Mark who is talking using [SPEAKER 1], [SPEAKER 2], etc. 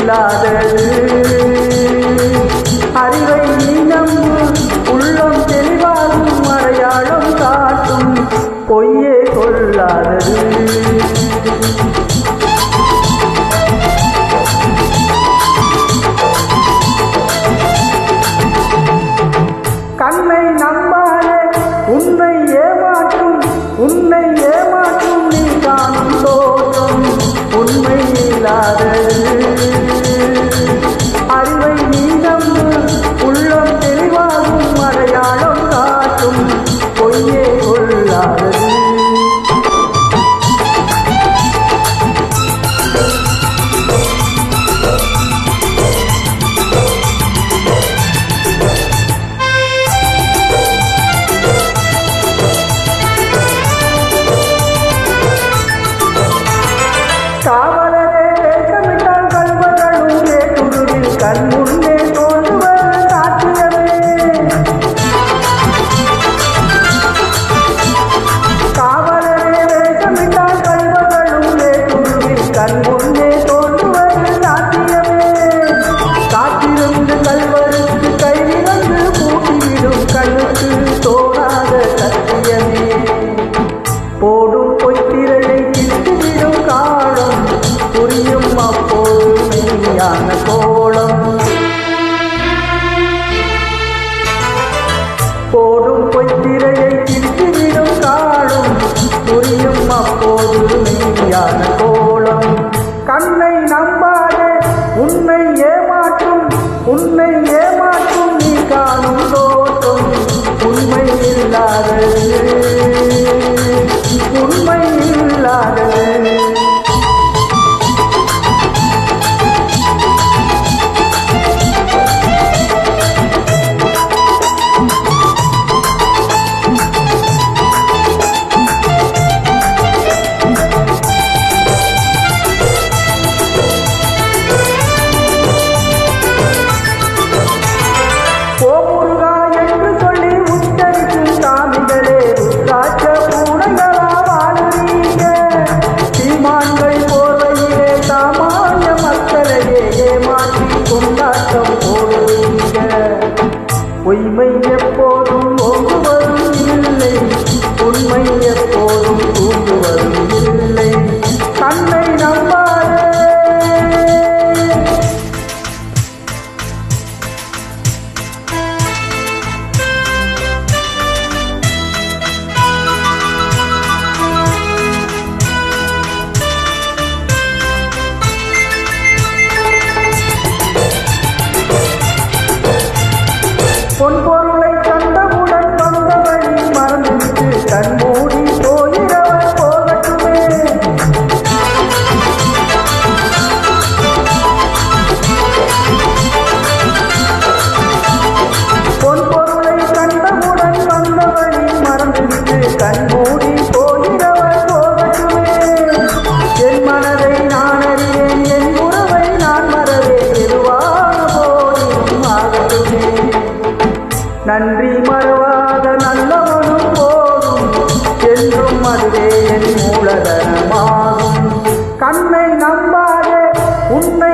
[SPEAKER 1] இல்லாதது. அறிவை நீ நம்பு, உள்ளம் தெளிவாகும், அடையாளம் காட்டும், பொய்யே கொள்ளாதது. கண்ணை நம்பாதே, உன்னை ஏமாற்றும், உன்னை ஏமாற்றும் நீ காணும் தோற்றம் உண்மை இல்லாதது. அறிவை நீ நம்பு, உள்ளம் தெளிவாகும், அடையாளம் காட்டும், பொய்யே கொள்ளாதது. காவலரே வேஷமிட்டால் கல்வர்களும் வேட்டுருவில் கண் முன்னே தோன்றுவது சாத்தியமே. காவலரே வேஷமிட்டால் கல்வர்களும் வேட்டுருவில் கண் முன்னே தோன்றுவது சாத்தியமே. காத்திருந்து கல்வருக்கு கைவிலங்கு பூட்டிவிடும் கண்ணுக்கு தோணாத சத்தியமே. போடும் பொய்த்திரையை கிட்டுவிடும் காலம் புரியும் அப்போது மெய்யான கோலம். போடும் பொய்த்திரையை கிட்டுவிடும் காலம் புரியும் அப்போது மெய்யான கோலம். கண்ணை நம்பாதே, உன்னை ஏமாற்றும், உன்னை ஏமாற்றும் நீ காணும் தோற்றம் உண்மை இல்லாதது, உண்மை இல்லாதது. ஓமுருகா என்று சொல்லி உச்சரிக்கும் சாமிகளே, ருத்ராட்ச பூனைகளா வாழுறீங்க. சீமான்கள் போர்வையிலே சாமானிய மக்களையே ஏமாற்றி கொண்டாட்டம் போடுவீங்க. பொய்மை எப்போதும் ஓங்குவதும் இல்லை, உண்மை எப்போதும் தூங்குவதும் இல்லை. கண்ணை நம்பாதே. பொன்பொருளை கண்டவுடன் வந்தவழி மறந்துவிட்டு கண்மூடி போகிறவர் போகட்டுமே. பொன்பொருளை கண்டவுடன் வந்தவழி மறந்துவிட்டு கண்மூடி போகிறவர் போகட்டுமே. என் மனதை நான் அறிவேன், என் உறவை நான் மறவேன், எதுவான போதிலும் ஆகட்டுமே. நன்றி மறவாத நல்லவனும் போதும், என்றும் அதுவே என் மூலதனமாகும். கண்ணை நம்பாதே, உன்னை